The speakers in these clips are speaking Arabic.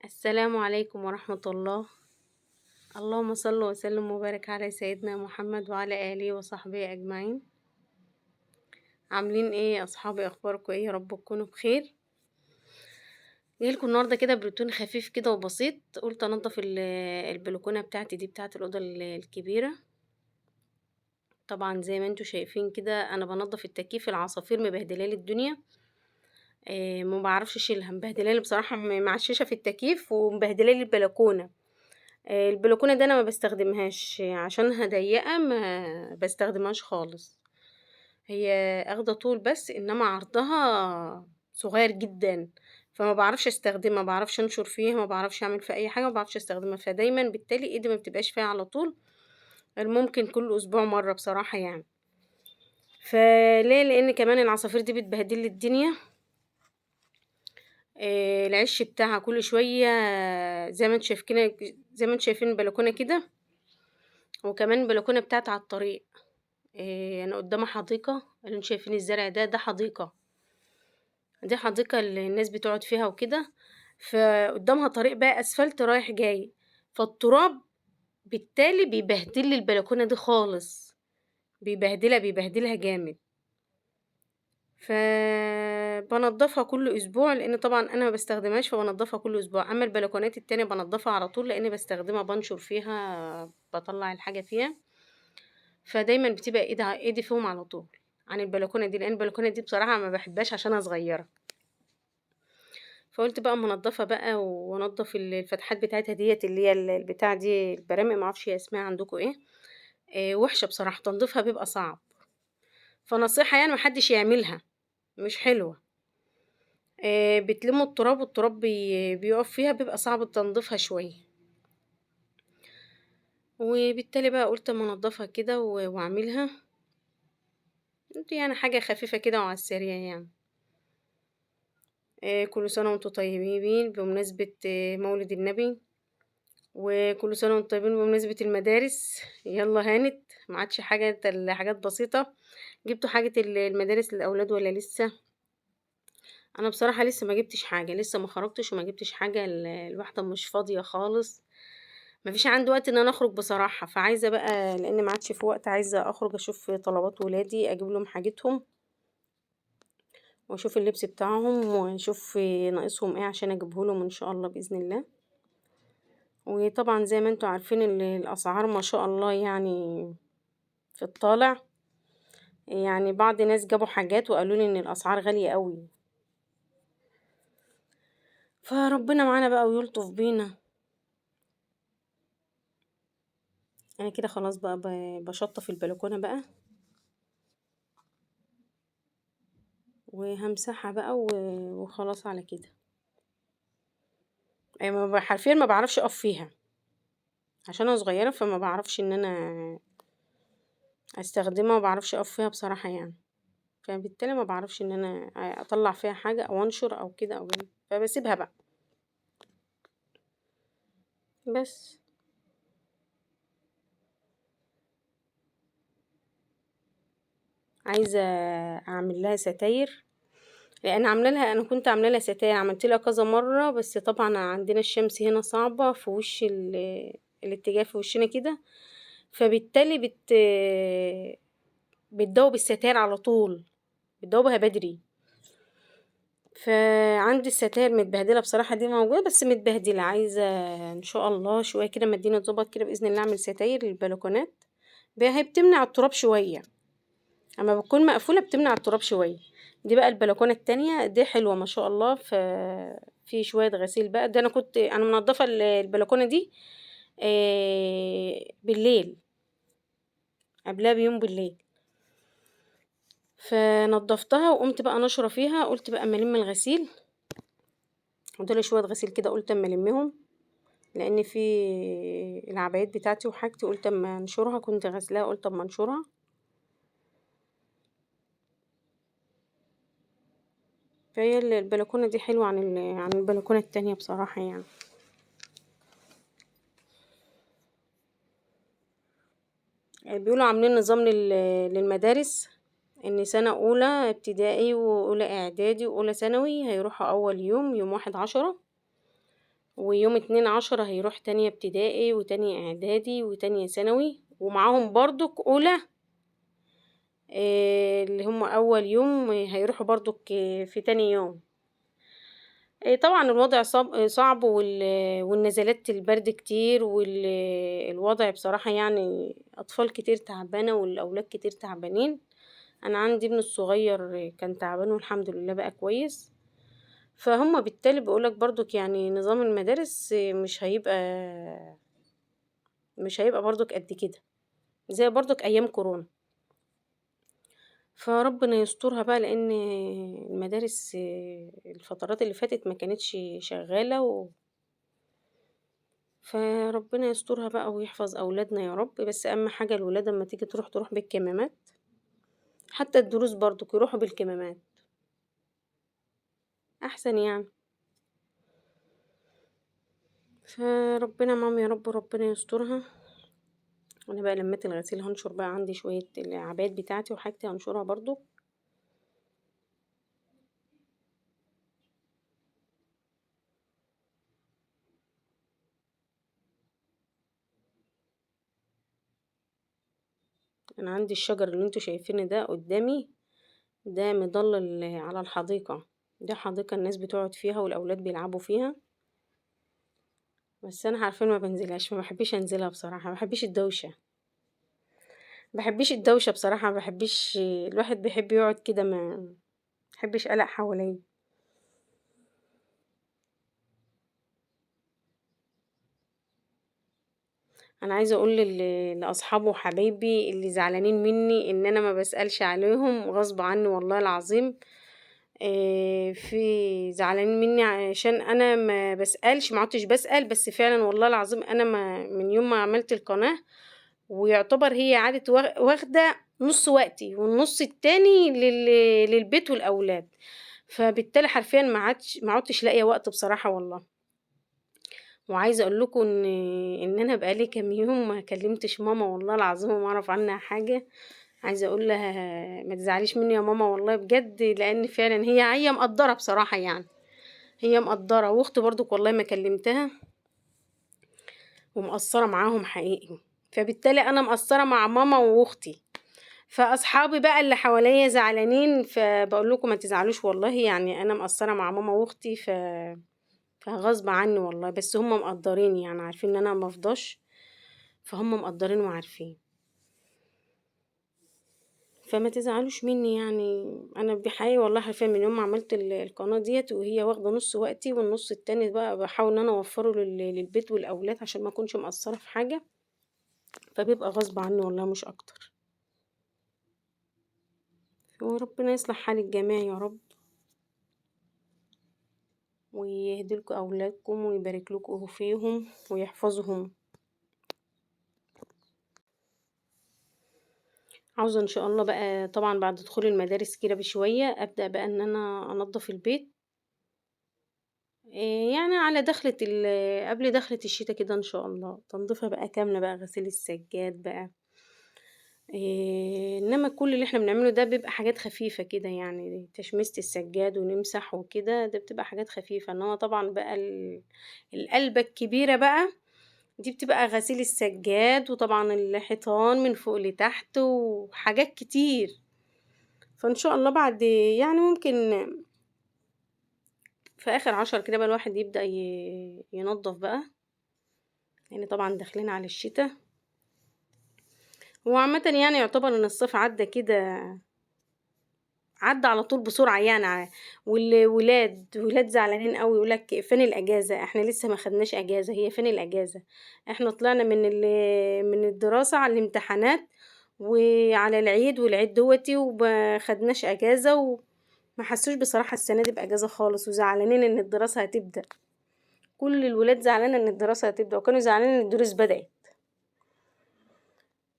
السلام عليكم ورحمة الله. اللهم صل وسلم وبارك على سيدنا محمد وعلى آله وصحبه أجمعين. عاملين ايه يا أصحابي؟ أخباركم ايه؟ يا رب تكونوا بخير. جايلكم النهاردة كده بروتين خفيف كده وبسيط. قلت أنضف البلكونة بتاعتي دي، بتاعت الأوضة الكبيرة. طبعا زي ما انتوا شايفين كده أنا بنضف التكييف، العصافير مبهدلالي الدنيا. ما بعرفش اشيلها، مبهدلالي بصراحة، معششة في التكييف ومبهدلالي البلكونة. البلكونة دي أنا ما باستخدمهاش عشانها ضيقة، ما باستخدمهاش خالص. هي اخدة طول بس، إنما عرضها صغير جدا، فما بعرفش استخدمها، ما بعرفش انشر فيها، ما بعرفش اعمل فيها اي حاجة، ما بعرفش استخدمها، فدايما بالتالي ايدي ما بتبقاش فيها على طول، غير ممكن كل اسبوع مرة بصراحة يعني. فليه؟ لان كمان العصافير دي بتبهدل لي الدنيا. العش بتاعها كل شوية، زي ما انتوا شايفين، زي ما انتوا شايفين البلكونة كده. وكمان البلكونة بتاعتي على الطريق. أنا قدامي حديقة، اللي انتوا شايفين الزرع ده حديقة. دي حديقة اللي الناس بتقعد فيها وكده. فقدامها طريق بقى اسفلت رايح جاي، فالتراب بالتالي بيبهدل لي البلكونة دي خالص، بيبهدلها جامد. فبنضفها كل اسبوع، لان طبعا انا ما بستخدمهاش، فبنضفها كل اسبوع. اما البلكونات التانية بنضفها على طول، لاني بستخدمها، بنشر فيها، بطلع الحاجة فيها. فدايما بتبقى ايدي فيهم على طول عن البلكونه دي، لان البلكونه دي بصراحه ما بحبهاش عشانها صغيره. فقلت بقى منضفه بقى، وانضف الفتحات بتاعتها ديت، اللي هي البتاع دي، البرامق، ما اعرفش هي اسمها عندكم ايه. وحشه بصراحه، تنظيفها بيبقى صعب. فنصيحه يعني محدش يعملها، مش حلوه. بتلموا التراب، والتراب بيقف فيها، بيبقى صعب تنظيفها شويه. وبالتالي بقى قلت اما انضفها كده واعملها. قلت يعني حاجه خفيفه كده وعلى السريع يعني. كل سنة وانتم طيبين بمناسبة مولد النبي. وكل سنة وانتم طيبين بمناسبة المدارس. يلا هانت، ما عادش حاجة، حاجات بسيطة. جبتوا حاجة المدارس للأولاد ولا لسه؟ أنا بصراحة لسه ما جبتش حاجة، لسه ما خرجتش وما جبتش حاجة، الواحدة مش فاضية خالص. ما فيش عندي وقت ان انا اخرج بصراحة، فعايزة بقى، لان ما عادش في وقت، عايزة اخرج اشوف طلبات ولادي، اجيب لهم حاجتهم، واشوف اللبس بتاعهم، واشوف ناقصهم ايه عشان اجيبه لهم ان شاء الله باذن الله. وطبعا زي ما انتوا عارفين الاسعار ما شاء الله يعني في الطالع. يعني بعض ناس جابوا حاجات وقالوا لي ان الاسعار غالية قوي. فربنا معانا بقى ويلطف بينا. انا كده خلاص بقى بشطف البلكونة بقى، وهمسحها بقى وخلاص على كده. حرفيا ما بعرفش اقف فيها، عشان انا صغيرة، فما بعرفش ان انا استخدمها، ما بعرفش اقف فيها بصراحة يعني. فبالتالي ما بعرفش ان انا اطلع فيها حاجة او انشر او كده او كده، فبسيبها بقى بس. عايزة اعمل لها ستاير، لان انا كنت عامله لها ستاير، عملت لها كذا مرة، بس طبعا عندنا الشمس هنا صعبة في وش الاتجاه في وشنا كده. فبالتالي بتدوب الستاير على طول، بتدوبها بدري. فعندي الستاير متبهدله بصراحه، دي موجوده بس متبهدله، عايزه ان شاء الله شويه كده ما الدنيا تظبط كده باذن الله اعمل ستاير للبلكونات. هي بتمنع التراب شويه، اما بتكون مقفوله بتمنع التراب شويه. دي بقى البلكونه التانية دي حلوه ما شاء الله، في شويه غسيل بقى. ده انا منضفه البلكونه دي بالليل، قبلها بيوم بالليل. فنضفتها وقمت بقى نشرة فيها، قلت بقى اما الم الغسيل، ودول شويه غسيل كده، قلت اما المهم، لان في العبايات بتاعتي وحاجتي، قلت اما انشرها، كنت غسلاها قلت اما انشرها. فهي البلكونه دي حلوه عن البلكونه التانية بصراحه يعني. بيقولوا عاملين نظام للمدارس، ان سنه اولى ابتدائي واولى اعدادي واولى ثانوي هيروحوا اول يوم 1/10، ويوم 2/10 هيروح تانية ابتدائي وتانية إعدادي وتانية ثانوي، ومعاهم برضك أولى اللي هم أول يوم هيروحوا برضك في تاني يوم. طبعًا الوضع صعب والنزلات البرد كتير الوضع بصراحة يعني أطفال كتير تعبانة والأولاد كتير تعبانين. أنا عندي ابني الصغير كان تعبان والحمد لله بقى كويس. فهُم بالتالي باقول لك برضك يعني نظام المدارس مش هيبقى برضك قد كده، زي برضك أيام كورونا. فربنا يسترها بقى لإن المدارس الفترات اللي فاتت ما كانتش شغالة فربنا يسترها بقى ويحفظ أولادنا يا رب، بس أهم حاجة الولاد أمّا تيجي تروح بالكمامات، حتى الدروس برضك يروحوا بالكمامات، أحسن يعني. فربنا معاهم يا رب وربنا يسترها. وأنا بقى لمّيت الغسيل هانشر بقى عندي شوية العبايات بتاعتي وحاجتي هانشرها برضه. أنا عندي الشجر اللي أنتم شايفينه ده قدامي، ده مضلل على الحديقة، دي حديقة الناس بتقعد فيها والأولاد بيلعبوا فيها، بس أنا حرفيًا ما بانزلهاش، ما باحبش أنزلها بصراحة، ما باحبش الدوشة، بصراحة، ما باحبش الواحد بيحب يقعد كده ما باحبش قلق حواليّا. أنا عايزة أقول لأصحابي وحبايبي اللي زعلانين مني إن أنا ما باسألش عليهم غصب عني والله العظيم. في زعلانين مني عشان أنا ما باسألش، ما عُدتش باسأل، بس فعلًا والله العظيم أنا من يوم ما عملت القناة ويعتبر هي قعدت واخدة نُص وقتي والنُص التاني للبيت والأولاد، فبالتالي حرفيًا ما عُدتش لاقية وقت بصراحة والله. وعايزة أقول لكم إن أنا بقى لي كام يوم ما كلمتش ماما والله العظيم وما أعرف عنها حاجة. عايزة أقول لها ما تزعليش مني يا ماما والله بجد، لأن فعلًا هي مقدّرة بصراحة يعني، هي مقدّرة، وأختي برضك والله ما كلمتها ومقصّرة معاهم حقيقي، فبالتالي أنا مقصّرة مع ماما وأختي. فأصحابي بقى اللي حواليّا زعلانين، فباقول لكم ما تزعلوش والله يعني أنا مقصّرة مع ماما وأختي فغصب عني والله، بس هُم مقدّرين يعني عارفين إن أنا ما بافضاش، فهُم مقدّرين وعارفين. فما تزعلوش منّي يعني، أنا بحقيقي والله حرفيًا من يوم ما عملت القناة ديّة وهي واخدة نُص وقتي والنُص التاني بقى باحاول إن أنا أوفّره للبيت والأولاد عشان ما أكونش مقصّرة في حاجة، فبيبقى غصب عني والله مش أكتر. وربنا يصلح حال الجميع يا رب، ويهدي لكم أولادكم ويبارك لكم فيهم ويحفظهم. عاوزة إن شاء الله بقى طبعًا بعد دخول المدارس كده بشوية أبدأ بقى إن أنا أنضّف البيت، يعني على قبل دخلة الشتا كده إن شاء الله، تنضيفة بقى كاملة بقى غسيل السجاد بقى. إنما كل اللي إحنا بنعمله ده بيبقى حاجات خفيفة كده يعني تشميسة السجاد ونمسح وكده، ده بتبقى حاجات خفيفة، إنما طبعًا بقى القلبة الكبيرة بقى دي بتبقى غسيل السجاد وطبعًا الحيطان من فوق لتحت وحاجات كتير. فإن شاء الله بعد يعني ممكن في آخر 10 كده بقى الواحد يبدأ ينضّف بقى، لإن طبعًا داخلين على الشتا. هو عامةً يعني يعتبر إن الصيف عدّى كده عدّى على طول بسرعة يعني ولاد زعلانين أوي يقولوا لك فين الأجازة، إحنا لسه ما خدناش أجازة، هي فين الأجازة؟ إحنا طلعنا من الدراسة على الامتحانات وعلى العيد والعيد دوّتي وما خدناش أجازة ما حسّوش بصراحة السنة دي بأجازة خالص وزعلانين إن الدراسة هتبدأ، كل الولاد زعلانة إن الدراسة هتبدأ وكانوا زعلانين إن الدروس بدأت.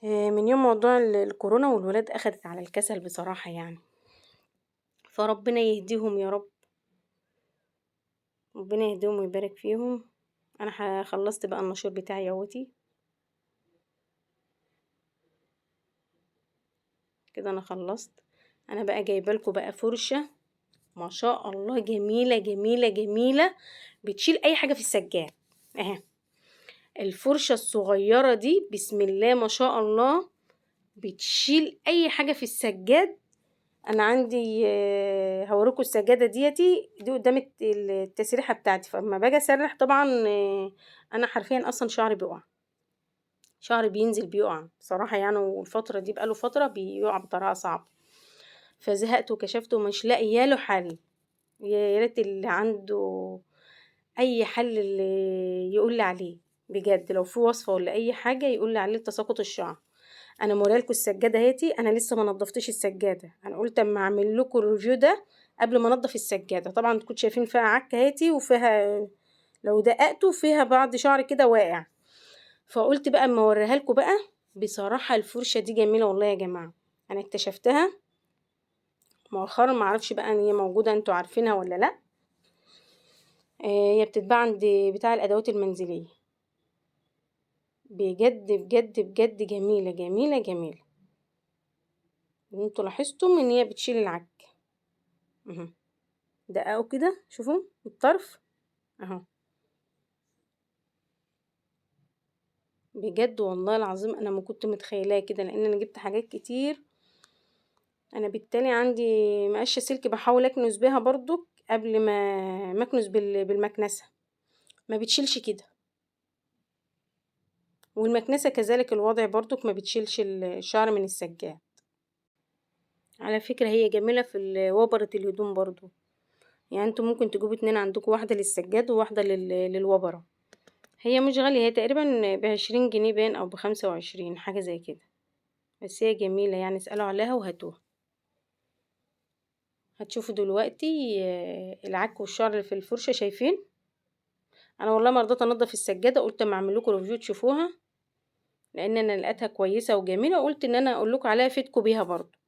من يوم موضوع الكورونا والولاد أخدت على الكسل بصراحة يعني، فربنا يهديهم يا رب، ربنا يهديهم ويبارك فيهم. أنا خلّصت بقى النشور بتاعي أهوّتي، كده أنا خلّصت. أنا بقى جايبة لكم بقى فُرشة ما شاء الله جميلة جميلة جميلة، بتشيل اي حاجة في السجاد اهي. الفرشة الصغيرة دي بسم الله ما شاء الله بتشيل اي حاجة في السجاد. انا عندي هوريكم السجادة دي قدام التسريحة بتاعتي، فلما باجي اسرح طبعا انا حرفيا اصلا شعري بيقع، شعري بينزل بيقع بصراحة يعني، والفترة دي بقاله فترة بيقع بطريقة صعبة، فزهقت وكشفت ومش لاقيه له حل. يا ريت اللي عنده اي حل اللي يقول لي عليه بجد، لو في وصفه ولا اي حاجه يقول لي عليه تساقط الشعر. انا موريلكم السجاده هاتي، انا لسه ما نضفتش السجاده، انا قلت اما اعمل لكم الريفيو ده قبل ما انضف السجاده. طبعا كنتوا شايفين فيها عكه هاتي، وفيها لو دققتوا فيها بعض شعر كده واقع، فقلت بقى اما اوريها لكم بقى. بصراحه الفرشه دي جميله والله يا جماعه، انا اكتشفتها مؤخرا، معرفش بقى ان هي موجوده انتوا عارفينها ولا لا. هي بتتباع عند بتاع الادوات المنزليه، بجد بجد بجد جميله جميله جميله. انتوا لاحظتم ان هي بتشيل العك اهو، دققوا كده شوفوا الطرف اهو، بجد والله العظيم انا ما كنت متخيلاه كده، لان انا جبت حاجات كتير. انا بالتالي عندي مقشه سلك بحاول اكنس بيها برضو قبل ما اكنس بالمكنسه، ما بتشيلش كده، والمكنسه كذلك الوضع برضو ما بتشيلش الشعر من السجاد. على فكره هي جميله في وبره الهدوم برضو، يعني انتوا ممكن تجيبوا اتنين عندكم، واحده للسجاد وواحده للوبره. هي مش غاليه، هي تقريبا ب20 جنيه باين او ب25 حاجه زي كده، بس هي جميله يعني، اسالوا عليها وهاتوها. هتشوفوا دلوقتي العك والشعر اللي في الفرشه شايفين. انا والله ما رضيت انضف السجاده، قلت اما اعمل لكم ريفيو تشوفوها، لان انا لقيتها كويسه وجميله، وقلت ان انا اقول لكم عليها افيدكم بيها برضو.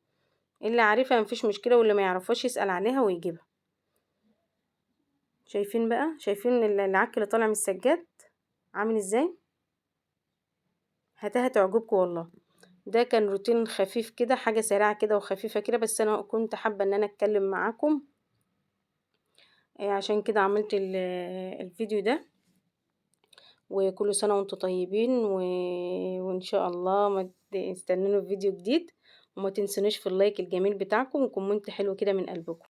اللي عارفها مفيش مشكله، واللي ما يعرفهاش يسال عليها ويجيبها. شايفين بقى، شايفين العك اللي طالع من السجاد عامل ازاي؟ هتعجبكم والله. ده كان روتين خفيف كده، حاجه سريعه كده وخفيفه كده، بس انا كنت حابه ان انا اتكلم معاكم، عشان كده عملت الفيديو ده. وكل سنة وانتم طيبين وان شاء الله ما تستنوني في فيديو جديد، وما تنسونيش في اللايك الجميل بتاعكم وكومنت حلو كده من قلبكم.